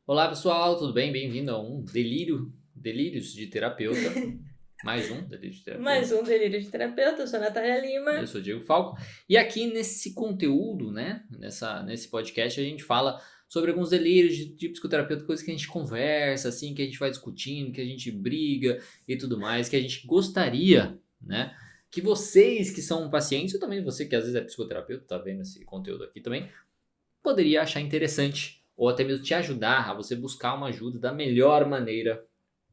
Olá pessoal, tudo bem? Bem-vindo a um Delírios de Terapeuta. Mais um Delírio de Mais Terapeuta. um Delírio de Terapeuta, eu sou a Natália Eu Lima. sou o Diego Falco. E aqui nesse conteúdo, né? Nesse podcast, a gente fala sobre alguns delírios de psicoterapeuta, coisas que a gente conversa, assim, que a gente vai discutindo, que a gente briga e tudo mais, que a gente gostaria, né? Que vocês que são pacientes, ou também você que às vezes é psicoterapeuta, tá vendo esse conteúdo aqui também, poderia achar interessante ou até mesmo te ajudar a você buscar uma ajuda da melhor maneira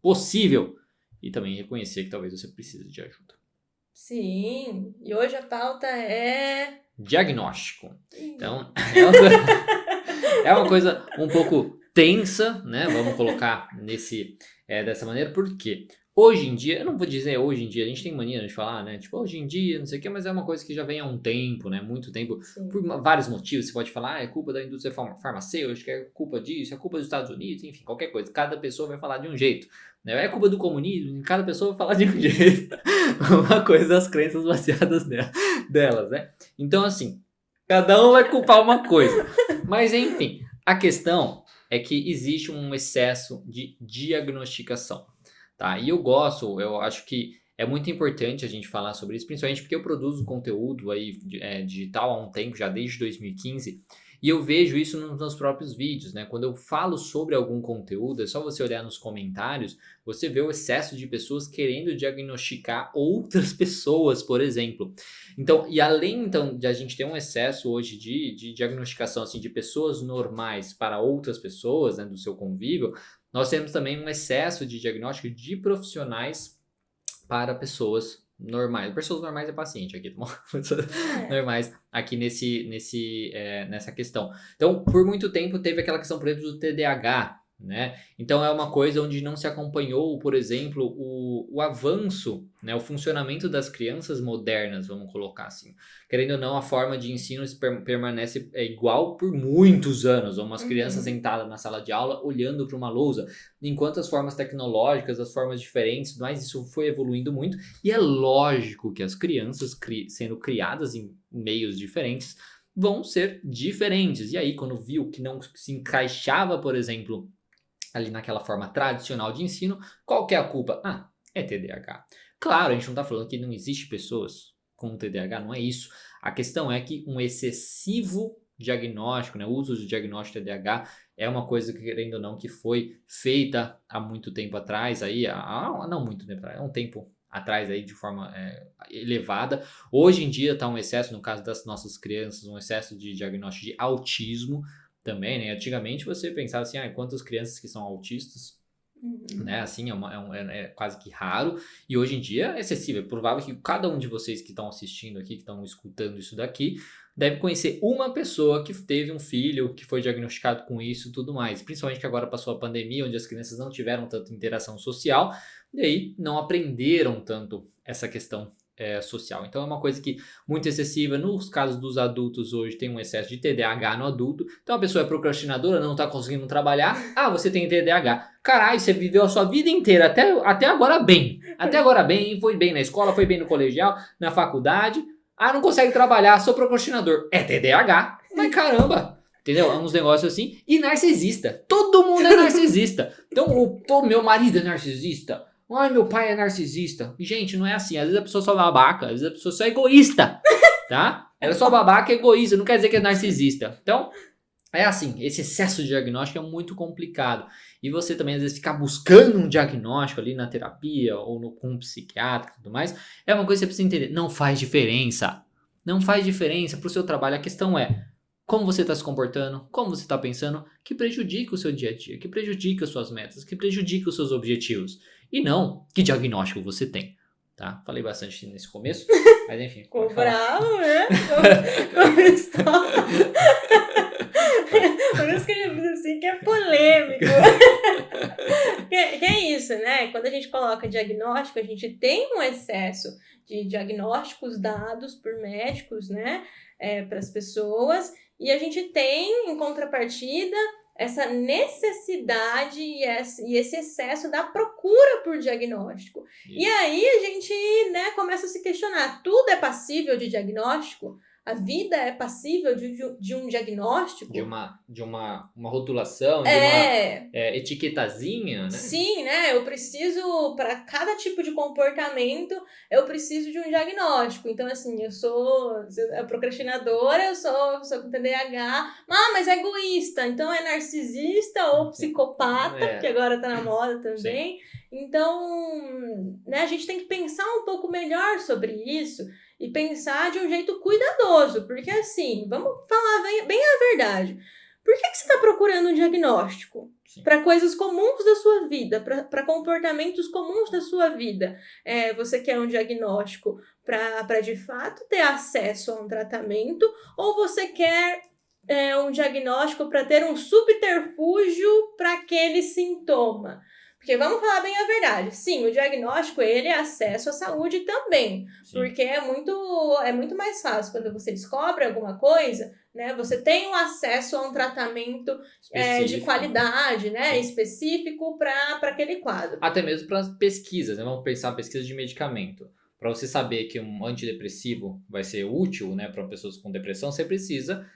possível e também reconhecer que talvez você precise de ajuda. Sim, e hoje a pauta é. Diagnóstico. Então, é uma coisa um pouco tensa, né? Vamos colocar dessa maneira, porque hoje em dia, eu não vou dizer hoje em dia, a gente tem mania de falar, né? Tipo, hoje em dia, não sei o quê, mas é uma coisa que já vem há um tempo, né? Muito tempo, por Sim. vários motivos. Você pode falar, é culpa da indústria farmacêutica, é culpa disso, é culpa dos Estados Unidos, enfim, qualquer coisa. Cada pessoa vai falar de um jeito, né? É culpa do comunismo, cada pessoa vai falar de um jeito. Uma coisa, as crenças baseadas delas, né? Então, assim, cada um vai culpar uma coisa. Mas, enfim, a questão é que existe um excesso de diagnosticação, tá? E eu acho que é muito importante a gente falar sobre isso, principalmente porque eu produzo conteúdo aí digital há um tempo, já desde 2015, e eu vejo isso nos meus próprios vídeos, né? Quando eu falo sobre algum conteúdo, é só você olhar nos comentários, você vê o excesso de pessoas querendo diagnosticar outras pessoas, por exemplo. Então, e além então de a gente ter um excesso hoje de diagnosticação assim de pessoas normais para outras pessoas, né, do seu convívio, nós temos também um excesso de diagnóstico de profissionais para pessoas normais. Pessoas normais é paciente aqui, tá bom? Pessoas É. normais aqui nessa questão. Então, por muito tempo teve aquela questão, por exemplo, do TDAH, né? Então é uma coisa onde não se acompanhou, por exemplo, o avanço, né, o funcionamento das crianças modernas, vamos colocar assim. Querendo ou não, a forma de ensino permanece igual por muitos anos. Umas crianças Uhum. sentadas na sala de aula olhando para uma lousa, enquanto as formas tecnológicas, as formas diferentes, mas isso foi evoluindo muito. E é lógico que as crianças sendo criadas em meios diferentes vão ser diferentes. E aí, quando viu que não se encaixava, por exemplo, ali naquela forma tradicional de ensino, qual que é a culpa? Ah, é TDAH. Claro, a gente não está falando que não existe pessoas com TDAH, não é isso. A questão é que um excessivo diagnóstico, né, o uso de diagnóstico de TDAH é uma coisa que, querendo ou não, que foi feita há muito tempo atrás, aí, não muito tempo atrás, há um tempo atrás aí de forma elevada. Hoje em dia está um excesso, no caso das nossas crianças, um excesso de diagnóstico de autismo, também, né? Antigamente você pensava assim, quantas crianças que são autistas, Uhum. né? Assim, é quase que raro. E hoje em dia é excessivo. É provável que cada um de vocês que estão assistindo aqui, que estão escutando isso daqui, deve conhecer uma pessoa que teve um filho, que foi diagnosticado com isso e tudo mais. Principalmente que agora passou a pandemia, onde as crianças não tiveram tanta interação social, e aí não aprenderam tanto essa questão social. Então é uma coisa que muito excessiva. Nos casos dos adultos hoje tem um excesso de TDAH no adulto. Então a pessoa é procrastinadora, não está conseguindo trabalhar. Ah, você tem TDAH. Caralho, você viveu a sua vida inteira até agora bem. Até agora bem, foi bem na escola, foi bem no colegial, na faculdade. Ah, não consegue trabalhar, sou procrastinador. É TDAH. Mas caramba. Entendeu? É uns negócios assim. E narcisista. Todo mundo é narcisista. Então, o meu marido é narcisista. Ai, meu pai é narcisista. Gente, não é assim. Às vezes a pessoa só é babaca, às vezes a pessoa só é egoísta, tá? Ela é só babaca e egoísta, não quer dizer que é narcisista. Então, é assim, esse excesso de diagnóstico é muito complicado. E você também, às vezes, ficar buscando um diagnóstico ali na terapia ou com um psiquiatra e tudo mais, é uma coisa que você precisa entender. Não faz diferença. Não faz diferença pro seu trabalho. A questão é como você está se comportando, como você está pensando, que prejudica o seu dia a dia, que prejudica as suas metas, que prejudica os seus objetivos. E não que diagnóstico você tem. Tá? Falei bastante nesse começo, mas enfim, pode Ficou falar. bravo, né? Começou. Pode. Por isso que ele diz assim que é polêmico. Que é isso, né? Quando a gente coloca diagnóstico, a gente tem um excesso de diagnósticos dados por médicos, né? Para as pessoas. E a gente tem, em contrapartida, essa necessidade e esse excesso da procura por diagnóstico. E Isso. aí a gente, né, começa a se questionar: tudo é passível de diagnóstico? A vida é passível de um diagnóstico? De uma rotulação, de É, uma etiquetazinha, né? sim, né? Eu preciso, para cada tipo de comportamento, eu preciso de um diagnóstico. Então, assim, eu sou procrastinadora, eu sou com TDAH, mas é egoísta, então é narcisista ou psicopata, É. que agora tá na moda Sim. também. Então, né, a gente tem que pensar um pouco melhor sobre isso e pensar de um jeito cuidadoso, porque assim, vamos falar bem a verdade. Por que você está procurando um diagnóstico? Para coisas comuns da sua vida, para comportamentos comuns da sua vida. Você quer um diagnóstico para de fato ter acesso a um tratamento, ou você quer um diagnóstico para ter um subterfúgio para aquele sintoma? Porque vamos falar bem a verdade. Sim, o diagnóstico, ele é acesso à saúde também. Sim. Porque é muito mais fácil quando você descobre alguma coisa, né? Você tem um acesso a um tratamento de qualidade, né? Específico para aquele quadro. Até mesmo para pesquisas, né? Vamos pensar pesquisa de medicamento. Para você saber que um antidepressivo vai ser útil, né, para pessoas com depressão, você precisa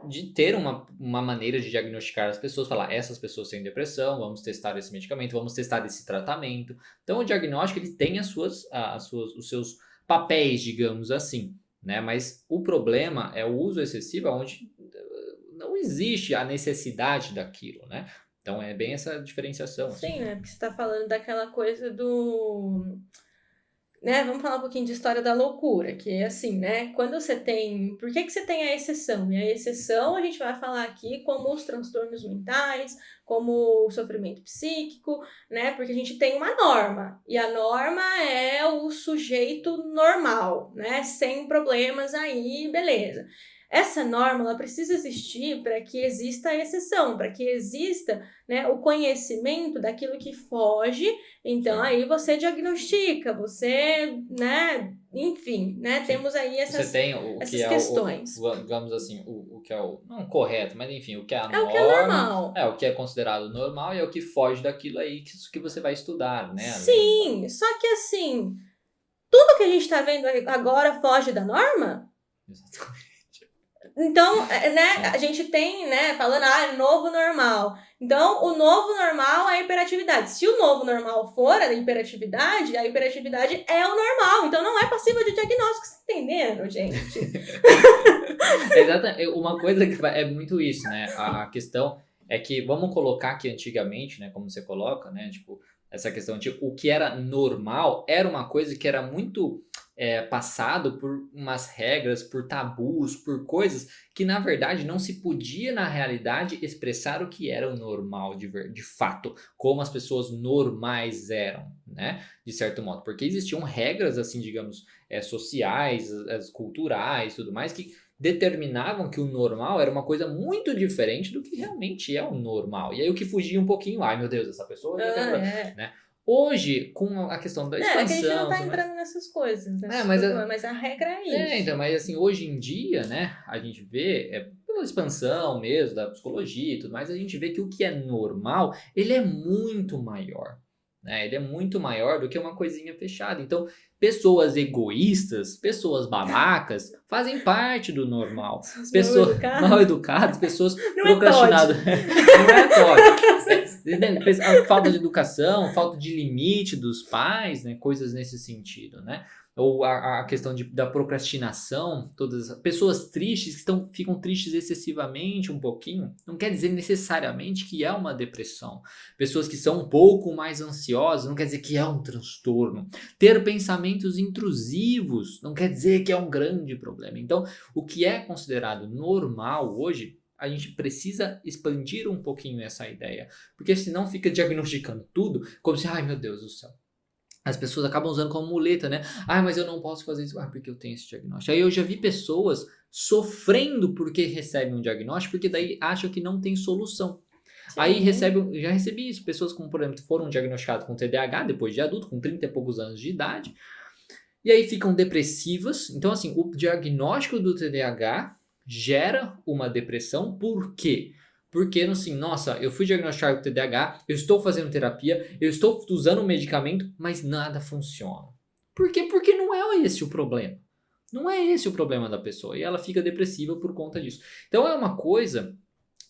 de ter uma maneira de diagnosticar as pessoas, falar, essas pessoas têm depressão, vamos testar esse medicamento, vamos testar esse tratamento. Então, o diagnóstico ele tem os seus papéis, digamos assim, né? Mas o problema é o uso excessivo, onde não existe a necessidade daquilo, né? Então, é bem essa diferenciação. Sim, assim. Né? Porque você está falando daquela coisa do... Né, vamos falar um pouquinho de história da loucura, que é assim, né, quando você tem... Por que você tem a exceção? E a exceção a gente vai falar aqui como os transtornos mentais, como o sofrimento psíquico, né, porque a gente tem uma norma, e a norma é o sujeito normal, né, sem problemas aí, beleza. Essa norma ela precisa existir para que exista a exceção, para que exista, né, o conhecimento daquilo que foge. Então, aí você diagnostica, você, né, enfim, né, temos aí essas questões. Digamos assim, o que é o, não correto, mas enfim, o que é a norma. O que é normal. O que é considerado normal e é o que foge daquilo aí que você vai estudar, né? Sim, só que assim, tudo que a gente está vendo agora foge da norma? Exatamente. Então, né, a gente tem, né, falando, novo normal. Então, o novo normal é a hiperatividade. Se o novo normal for a hiperatividade é o normal. Então, não é passível de diagnóstico. Você tá entendendo, gente? Exatamente. Uma coisa que é muito isso, né? A questão é que, vamos colocar que antigamente, né, como você coloca, né, tipo, essa questão de o que era normal era uma coisa que era muito passado por umas regras, por tabus, por coisas que na verdade não se podia na realidade expressar o que era o normal de fato, como as pessoas normais eram, né, de certo modo, porque existiam regras assim, digamos, sociais, culturais, tudo mais, que determinavam que o normal era uma coisa muito diferente do que realmente é o normal. E aí o que fugia um pouquinho, ai meu Deus, essa pessoa né? Hoje, com a questão da expansão... É que a gente não tá entrando nessas coisas, né? Mas a regra é isso. Então, mas assim, hoje em dia, né, a gente vê, pela expansão mesmo, da psicologia e tudo mais, a gente vê que o que é normal, ele é muito maior, né? Ele é muito maior do que uma coisinha fechada. Então, pessoas egoístas, pessoas babacas, fazem parte do normal. Pessoas mal educadas, pessoas procrastinadas. Não é Todd. A falta de educação, falta de limite dos pais, né? Coisas nesse sentido, né? Ou a questão da procrastinação, todas as pessoas tristes que ficam tristes excessivamente um pouquinho, não quer dizer necessariamente que é uma depressão. Pessoas que são um pouco mais ansiosas, não quer dizer que é um transtorno. Ter pensamentos intrusivos não quer dizer que é um grande problema. Então, o que é considerado normal hoje, a gente precisa expandir um pouquinho essa ideia, porque senão fica diagnosticando tudo como se, ai meu Deus do céu. As pessoas acabam usando como muleta, né? Mas eu não posso fazer isso. Porque eu tenho esse diagnóstico. Aí eu já vi pessoas sofrendo porque recebem um diagnóstico, porque daí acham que não tem solução. Sim. Aí já recebi isso. Pessoas como, por exemplo, foram diagnosticadas com TDAH depois de adulto, com 30 e poucos anos de idade. E aí ficam depressivas. Então, assim, o diagnóstico do TDAH gera uma depressão. Por quê? Porque, assim, nossa, eu fui diagnosticado com TDAH, eu estou fazendo terapia, eu estou usando um medicamento, mas nada funciona. Por quê? Porque não é esse o problema. Não é esse o problema da pessoa. E ela fica depressiva por conta disso. Então é uma coisa,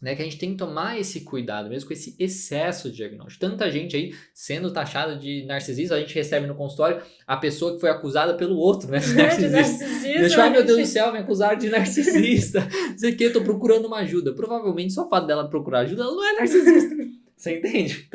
né, que a gente tem que tomar esse cuidado mesmo com esse excesso de diagnóstico. Tanta gente aí sendo taxada de narcisista, a gente recebe no consultório a pessoa que foi acusada pelo outro, né, de narcisista. Deixa, ai meu Deus do céu, me acusaram de narcisista. Não sei o que, eu tô procurando uma ajuda. Provavelmente só o fato dela procurar ajuda, ela não é narcisista. Você entende?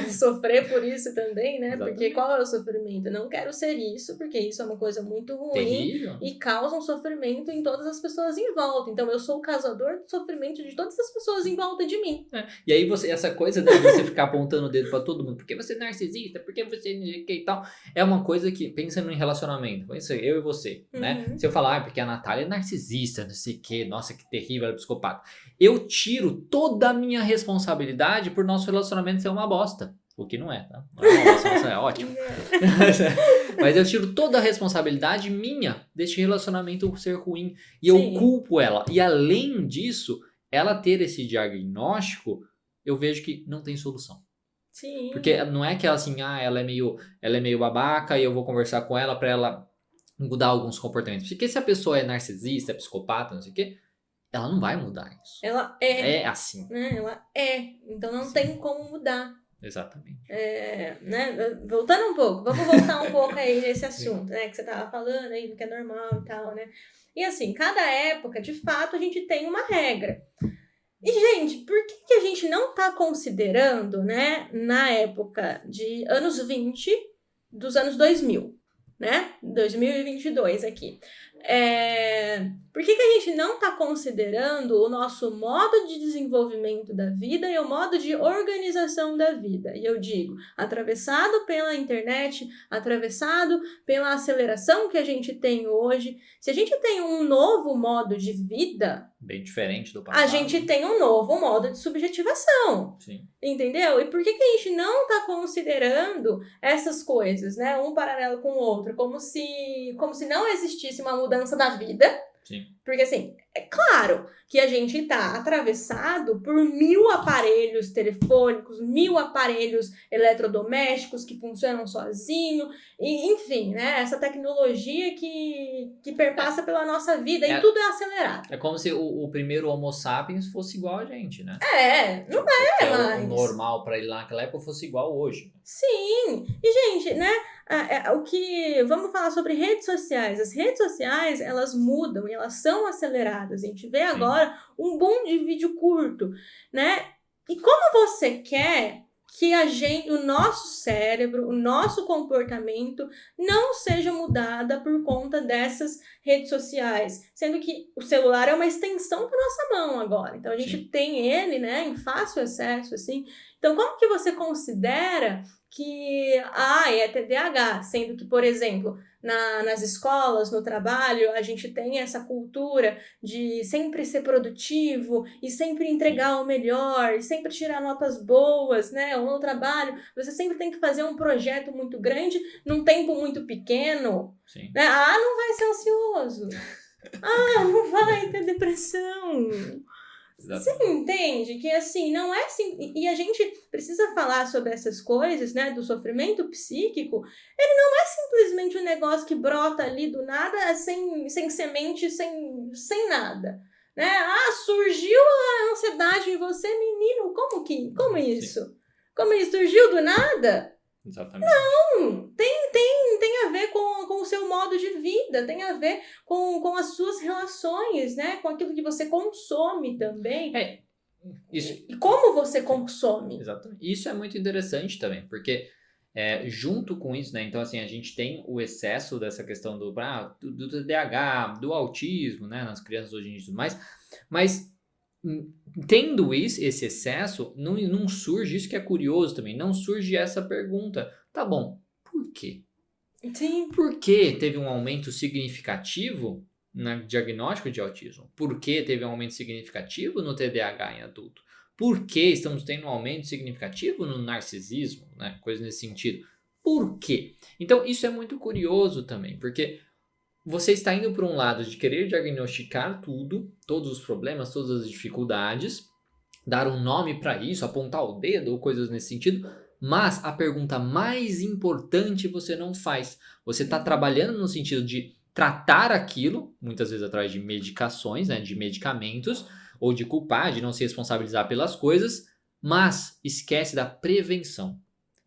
De sofrer por isso também, né? Exatamente. Porque qual é o sofrimento? Eu não quero ser isso, porque isso é uma coisa muito ruim. Terrível. E causa um sofrimento em todas as pessoas em volta. Então eu sou o causador do sofrimento de todas as pessoas em volta de mim. E aí essa coisa de você ficar apontando o dedo pra todo mundo, porque você é narcisista, porque você não sei o que e tal, é uma coisa que, pensa em relacionamento, pensa eu e você, né? Se eu falar, porque a Natália é narcisista, não sei o que, nossa, que terrível, ela é psicopata. Eu tiro toda a minha responsabilidade por nosso relacionamento ser uma bosta. O que não é, tá? Não é uma bosta, é ótimo. Mas eu tiro toda a responsabilidade minha deste relacionamento ser ruim. E eu culpo ela. E além disso, ela ter esse diagnóstico, eu vejo que não tem solução. Sim. Porque não é que ela assim, ela é meio babaca e eu vou conversar com ela pra ela mudar alguns comportamentos. Porque se a pessoa é narcisista, é psicopata, não sei o quê, ela não vai mudar isso. Ela é. É assim. Né? Ela é. Então não tem como mudar. Exatamente. Né? Voltando um pouco, vamos voltar um pouco aí nesse assunto, né? Que você tava falando aí do que é normal e tal, né? E assim, cada época, de fato, a gente tem uma regra. E, gente, por que a gente não tá considerando, né, na época de anos 20 dos anos 2000, né? 2022 aqui. Por que a gente não está considerando o nosso modo de desenvolvimento da vida e o modo de organização da vida? E eu digo, atravessado pela internet, atravessado pela aceleração que a gente tem hoje. Se a gente tem um novo modo de vida, bem diferente do passado, a gente tem um novo modo de subjetivação. Sim. Entendeu? E por que a gente não está considerando essas coisas, né? Um paralelo com o outro, como se não existisse uma mudança da vida. Sim. Porque, assim, é claro que a gente está atravessado por 1000 aparelhos telefônicos, 1000 aparelhos eletrodomésticos que funcionam sozinho, e, enfim, né? Essa tecnologia que perpassa pela nossa vida e tudo é acelerado. É como se o primeiro Homo sapiens fosse igual a gente, né? Não é mais. O normal para ele lá naquela época fosse igual hoje. Sim, e gente, né? Vamos falar sobre redes sociais. As redes sociais, elas mudam e elas são aceleradas. A gente vê agora um boom de vídeo curto, né? E como você quer que o nosso cérebro, o nosso comportamento não seja mudada por conta dessas redes sociais? Sendo que o celular é uma extensão da nossa mão agora. Então, a gente tem ele, né, em fácil acesso, assim. Então, como que você considera que é TDAH, sendo que, por exemplo, nas escolas, no trabalho, a gente tem essa cultura de sempre ser produtivo e sempre entregar o melhor, e sempre tirar notas boas, né? Ou no trabalho, você sempre tem que fazer um projeto muito grande num tempo muito pequeno. Sim. Né? Não vai ser ansioso. Não vai ter depressão. Você entende que, assim, não é assim... E a gente precisa falar sobre essas coisas, né? Do sofrimento psíquico. Ele não é simplesmente um negócio que brota ali do nada, sem semente, sem nada. Né? Surgiu a ansiedade em você, menino. Como isso? Sim. Como isso? Surgiu do nada? Exatamente. Não! Tem a ver com o seu modo de vida, tem a ver com as suas relações, né? Com aquilo que você consome também. Isso. E como você consome. Exatamente. Isso é muito interessante também, porque junto com isso, né? Então, assim, a gente tem o excesso dessa questão do TDAH, do autismo, né? Nas crianças hoje em dia e tudo mais, mas tendo esse excesso, não surge, isso que é curioso também, não surge essa pergunta, tá bom, por quê? Sim. Por que teve um aumento significativo no diagnóstico de autismo? Por que teve um aumento significativo no TDAH em adulto? Por que estamos tendo um aumento significativo no narcisismo, né? Coisa nesse sentido. Por quê? Então, isso é muito curioso também, porque você está indo por um lado de querer diagnosticar tudo, todos os problemas, todas as dificuldades, dar um nome para isso, apontar o dedo ou coisas nesse sentido, mas a pergunta mais importante você não faz. Você está trabalhando no sentido de tratar aquilo, muitas vezes através de medicações, né, de medicamentos, ou de culpar, de não se responsabilizar pelas coisas, mas esquece da prevenção.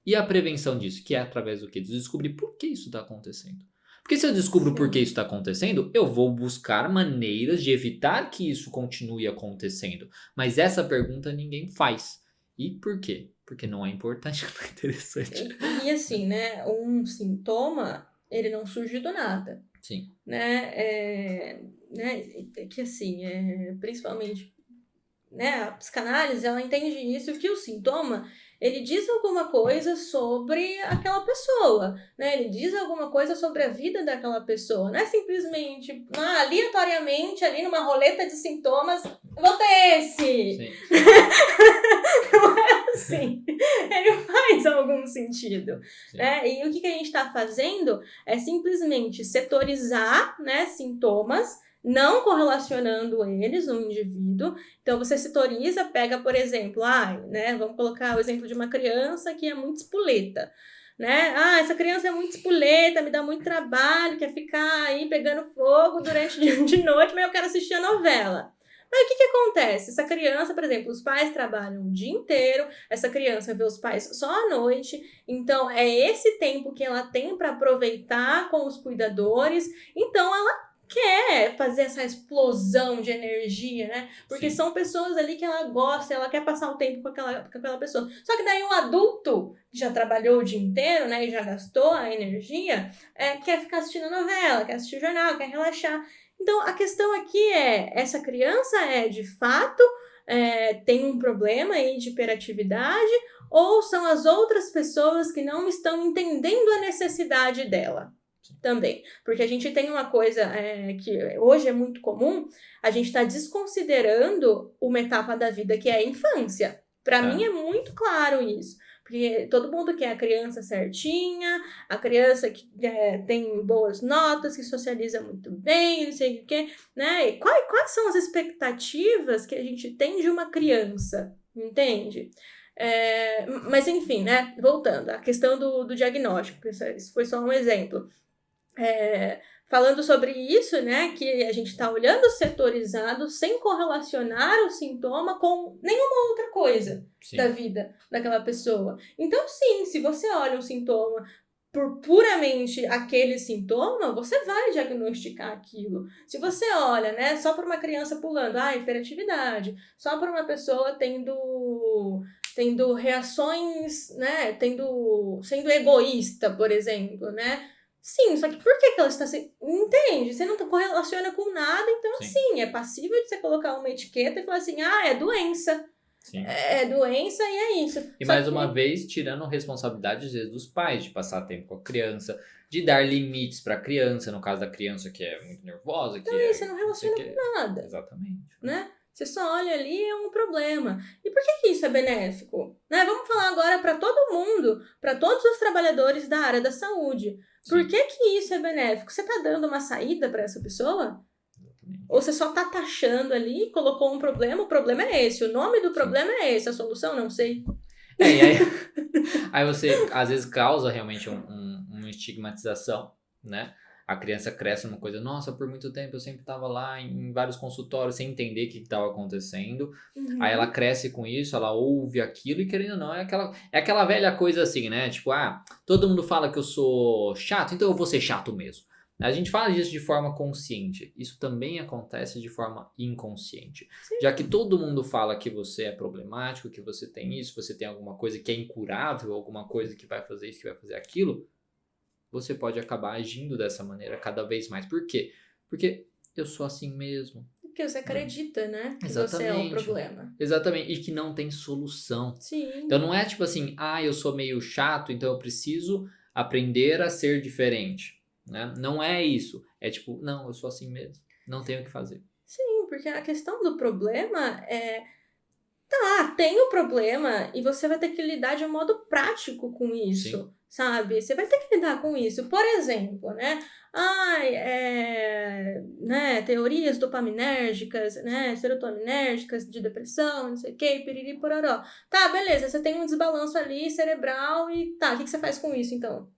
E a prevenção disso, que é através do quê? De descobrir por que isso está acontecendo. Porque se eu descubro por que Sim. isso está acontecendo, eu vou buscar maneiras de evitar que isso continue acontecendo. Mas essa pergunta ninguém faz. E por quê? Porque não é importante, não é interessante. E assim, né, um sintoma, ele não surge do nada, Sim, né, que assim, principalmente, né, a psicanálise, ela entende isso, que o sintoma, ele diz alguma coisa sobre aquela pessoa, né, ele diz alguma coisa sobre a vida daquela pessoa, não é simplesmente, aleatoriamente, ali numa roleta de sintomas, eu vou ter esse, sim, não é assim, ele faz algum sentido, sim. né, e o que a gente está fazendo é simplesmente setorizar, né, sintomas, não correlacionando eles no indivíduo. Então, você setoriza, pega, por exemplo, né, vamos colocar o exemplo de uma criança que é muito espoleta, né? Essa criança é muito espoleta, me dá muito trabalho, quer ficar aí pegando fogo durante de noite, mas eu quero assistir a novela. Mas o que acontece? Essa criança, por exemplo, os pais trabalham o dia inteiro, essa criança vê os pais só à noite, então é esse tempo que ela tem para aproveitar com os cuidadores, então ela quer fazer essa explosão de energia, né? Porque Sim. são pessoas ali que ela gosta, ela quer passar o tempo com aquela pessoa. Só que daí um adulto que já trabalhou o dia inteiro, né, e já gastou a energia, quer ficar assistindo a novela, quer assistir o jornal, quer relaxar. Então, a questão aqui essa criança de fato, tem um problema aí de hiperatividade, ou são as outras pessoas que não estão entendendo a necessidade dela? Também, porque a gente tem uma coisa que hoje é muito comum, a gente está desconsiderando uma etapa da vida que é a infância. Para mim é muito claro isso, porque todo mundo quer a criança certinha, a criança que tem boas notas, que socializa muito bem, não sei o quê, né? E quais são as expectativas que a gente tem de uma criança, entende? Mas enfim, né? Voltando, a questão do diagnóstico, isso foi só um exemplo. Falando sobre isso, né, que a gente está olhando setorizado sem correlacionar o sintoma com nenhuma outra coisa da vida daquela pessoa. Então, sim, se você olha um sintoma por puramente aquele sintoma, você vai diagnosticar aquilo. Se você olha, né, só para uma criança pulando, hiperatividade, só para uma pessoa tendo reações, né, sendo egoísta, por exemplo, né? Sim, só que por que ela está se... Entende? Você não correlaciona com nada, então sim, é passível de você colocar uma etiqueta e falar assim, é doença. Sim. É doença e é isso. E mais uma vez, tirando responsabilidade às vezes dos pais, de passar tempo com a criança, de dar limites para a criança, no caso da criança que é muito nervosa. Você não relaciona com nada. Exatamente. Né? Você só olha ali e é um problema. E por que isso é benéfico? Né? Vamos falar agora para todo mundo, para todos os trabalhadores da área da saúde. Sim. Por que isso é benéfico? Você está dando uma saída para essa pessoa? Exatamente. Ou você só está taxando ali, colocou um problema, o problema é esse, o nome do problema é esse, a solução não sei. E aí você às vezes causa realmente uma estigmatização, né? A criança cresce numa coisa, nossa, por muito tempo eu sempre estava lá em vários consultórios sem entender o que estava acontecendo. Uhum. Aí ela cresce com isso, ela ouve aquilo e querendo ou não, é aquela velha coisa assim, né? Tipo, todo mundo fala que eu sou chato, então eu vou ser chato mesmo. A gente fala disso de forma consciente. Isso também acontece de forma inconsciente. Sim. Já que todo mundo fala que você é problemático, que você tem isso, você tem alguma coisa que é incurável, alguma coisa que vai fazer isso, que vai fazer aquilo, você pode acabar agindo dessa maneira cada vez mais. Por quê? Porque eu sou assim mesmo. Porque você acredita, né? Que Exatamente. Você é um problema. Exatamente. E que não tem solução. Sim. Então não é tipo assim, eu sou meio chato, então eu preciso aprender a ser diferente. Né? Não é isso. É tipo, não, eu sou assim mesmo. Não tenho o que fazer. Sim, porque a questão do problema tem o problema e você vai ter que lidar de um modo prático com isso. Sim. Sabe? Você vai ter que lidar com isso. Por exemplo, né? Teorias dopaminérgicas, né? Serotoninérgicas de depressão, não sei o que, piriri pororó. Tá, beleza, você tem um desbalanço ali cerebral e o que você faz com isso, então?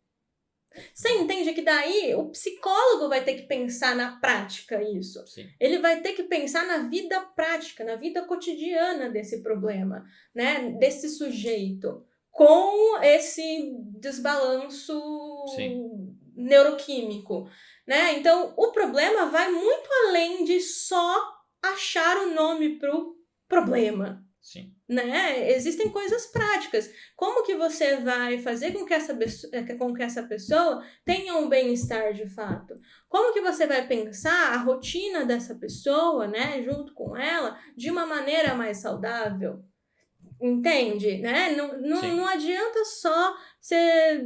Você entende que daí o psicólogo vai ter que pensar na prática isso. Sim. Ele vai ter que pensar na vida prática, na vida cotidiana desse problema, né? Desse sujeito, com esse desbalanço neuroquímico, né? Então, o problema vai muito além de só achar o nome pro problema. Sim. Né? Existem coisas práticas. Como que você vai fazer com que essa pessoa tenha um bem-estar de fato? Como que você vai pensar a rotina dessa pessoa, né, junto com ela, de uma maneira mais saudável? Entende? Né? Não adianta só você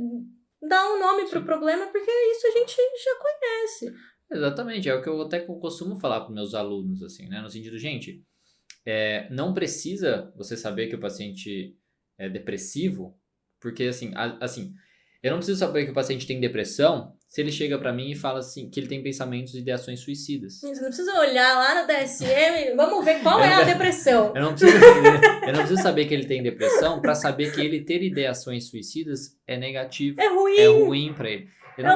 dar um nome para o problema, porque isso a gente já conhece. Exatamente, é o que eu até costumo falar para meus alunos, assim, né? No sentido, gente, não precisa você saber que o paciente é depressivo, porque assim, eu não preciso saber que o paciente tem depressão se ele chega para mim e fala assim, que ele tem pensamentos e ideações suicidas. Você não precisa olhar lá no DSM, vamos ver qual é a depressão. Eu não preciso saber que ele tem depressão para saber que ele ter ideações suicidas é negativo. É ruim. É ruim para ele.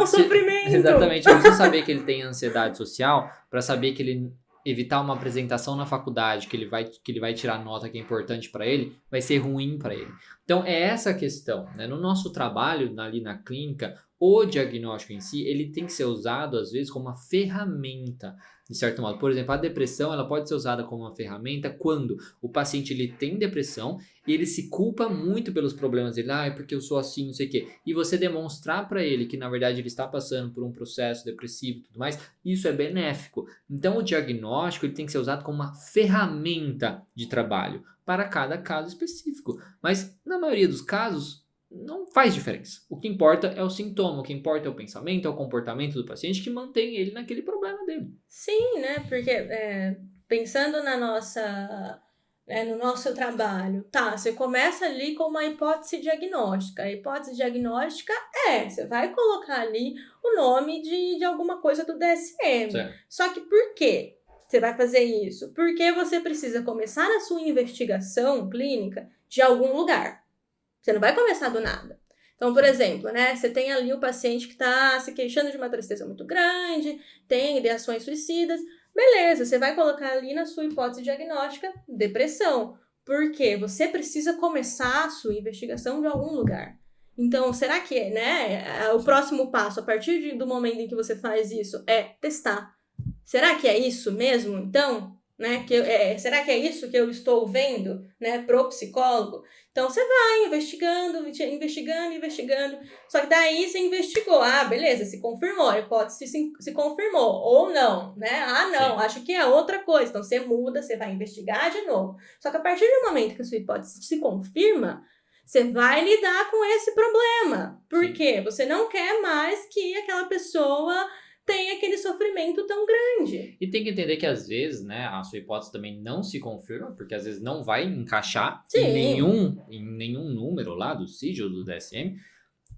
Sofrimento. Exatamente, eu não preciso saber que ele tem ansiedade social para saber que ele evitar uma apresentação na faculdade, que ele vai tirar nota que é importante para ele, vai ser ruim para ele. Então, é essa a questão, né? No nosso trabalho, ali na clínica, o diagnóstico em si, ele tem que ser usado, às vezes, como uma ferramenta, de certo modo. Por exemplo, a depressão, ela pode ser usada como uma ferramenta quando o paciente ele tem depressão e ele se culpa muito pelos problemas dele. É porque eu sou assim, não sei o quê. E você demonstrar para ele que, na verdade, ele está passando por um processo depressivo e tudo mais, isso é benéfico. Então, o diagnóstico ele tem que ser usado como uma ferramenta de trabalho para cada caso específico. Mas, na maioria dos casos, não faz diferença. O que importa é o sintoma, o que importa é o pensamento, é o comportamento do paciente que mantém ele naquele problema dele. Sim, né? Porque pensando no nosso trabalho, você começa ali com uma hipótese diagnóstica. A hipótese diagnóstica você vai colocar ali o nome de alguma coisa do DSM. Certo. Só que por quê você vai fazer isso? Porque você precisa começar a sua investigação clínica de algum lugar. Você não vai começar do nada. Então, por exemplo, né, você tem ali o paciente que está se queixando de uma tristeza muito grande, tem ideações suicidas. Beleza, você vai colocar ali na sua hipótese diagnóstica depressão. Por quê? Você precisa começar a sua investigação de algum lugar. Então, será que o próximo passo, a partir do momento em que você faz isso, é testar? Será que é isso mesmo, então? Né? Será que é isso que eu estou vendo, né, pro psicólogo? Então, você vai investigando. Só que daí você investigou. Beleza, se confirmou. A hipótese se confirmou. Ou não, né? Não, Sim. acho que é outra coisa. Então, você muda, você vai investigar de novo. Só que a partir do momento que a sua hipótese se confirma, você vai lidar com esse problema. Por quê? Você não quer mais que aquela pessoa tem aquele sofrimento tão grande. E tem que entender que às vezes, né, a sua hipótese também não se confirma, porque às vezes não vai encaixar em nenhum número lá do CID ou do DSM.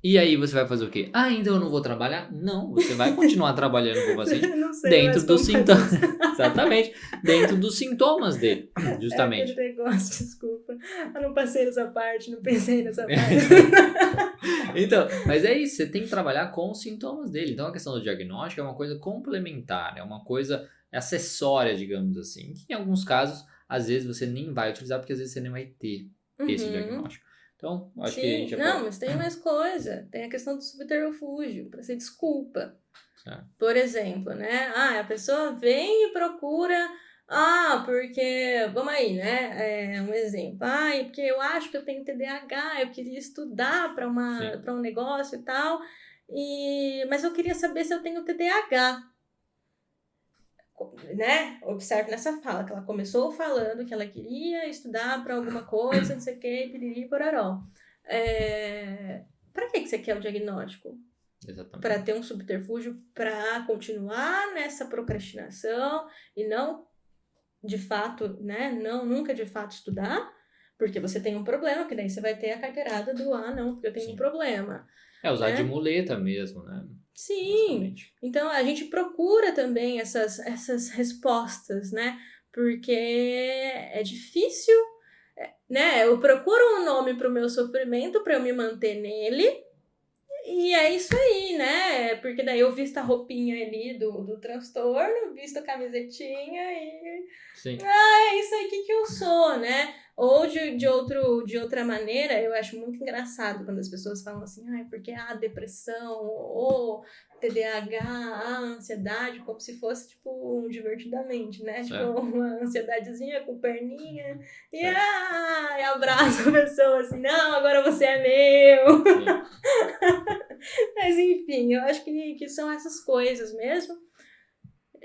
E aí você vai fazer o quê? Então eu não vou trabalhar? Não, você vai continuar trabalhando com o paciente dentro dos sintomas. Exatamente, dentro dos sintomas dele, justamente. É aquele negócio, desculpa. Eu não passei nessa parte, não pensei nessa parte. Então, mas é isso, você tem que trabalhar com os sintomas dele. Então a questão do diagnóstico é uma coisa complementar, é uma coisa acessória, digamos assim, que em alguns casos, às vezes você nem vai utilizar, porque às vezes você nem vai ter esse diagnóstico. Então, acho que a gente já pode... mas tem mais coisa. Tem a questão do subterfúgio, para ser desculpa. Certo. Por exemplo, né? A pessoa vem e procura... porque... Vamos aí, né? Um exemplo. Porque eu acho que eu tenho TDAH, eu queria estudar para um negócio e tal, mas eu queria saber se eu tenho TDAH. Né? Observe nessa fala, que ela começou falando que ela queria estudar para alguma coisa, não sei o que, piriri, pororó. Para que você quer o diagnóstico? Exatamente. Para ter um subterfúgio, para continuar nessa procrastinação e não, de fato, né? Nunca de fato estudar, porque você tem um problema, que daí você vai ter a carteirada do não, porque eu tenho um problema. Usar de muleta mesmo, né? Sim, então a gente procura também essas respostas, né? Porque é difícil, né? Eu procuro um nome para o meu sofrimento, para eu me manter nele, E é isso aí, né? Porque daí eu visto a roupinha ali do transtorno, visto a camisetinha e Sim. é isso aí que eu sou, né? Ou de outra maneira, eu acho muito engraçado quando as pessoas falam assim, ah, porque a depressão, ou TDAH, a ansiedade, como se fosse, tipo, um divertidamente, né? Tipo, Certo. uma ansiedadezinha com perninha, e Certo. e abraça a pessoa assim, não, agora você é meu. Sim. Mas enfim, eu acho que são essas coisas mesmo.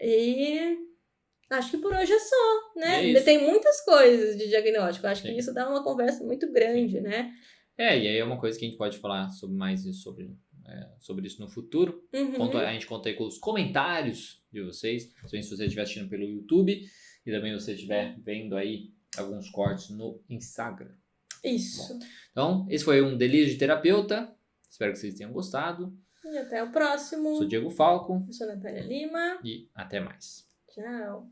E acho que por hoje é só, E né? é isso. Tem muitas coisas de diagnóstico. Acho que Sim. isso dá uma conversa muito grande, né? E aí é uma coisa que a gente pode falar sobre mais isso, sobre isso no futuro. Uhum. A gente conta aí com os comentários de vocês, se você estiver assistindo pelo YouTube e também você estiver vendo aí alguns cortes no Instagram. Isso. Então, esse foi um Delírio de Terapeuta. Espero que vocês tenham gostado. E até o próximo. Sou Diego Falco Eu sou a Natália Lima. e até mais. Tchau.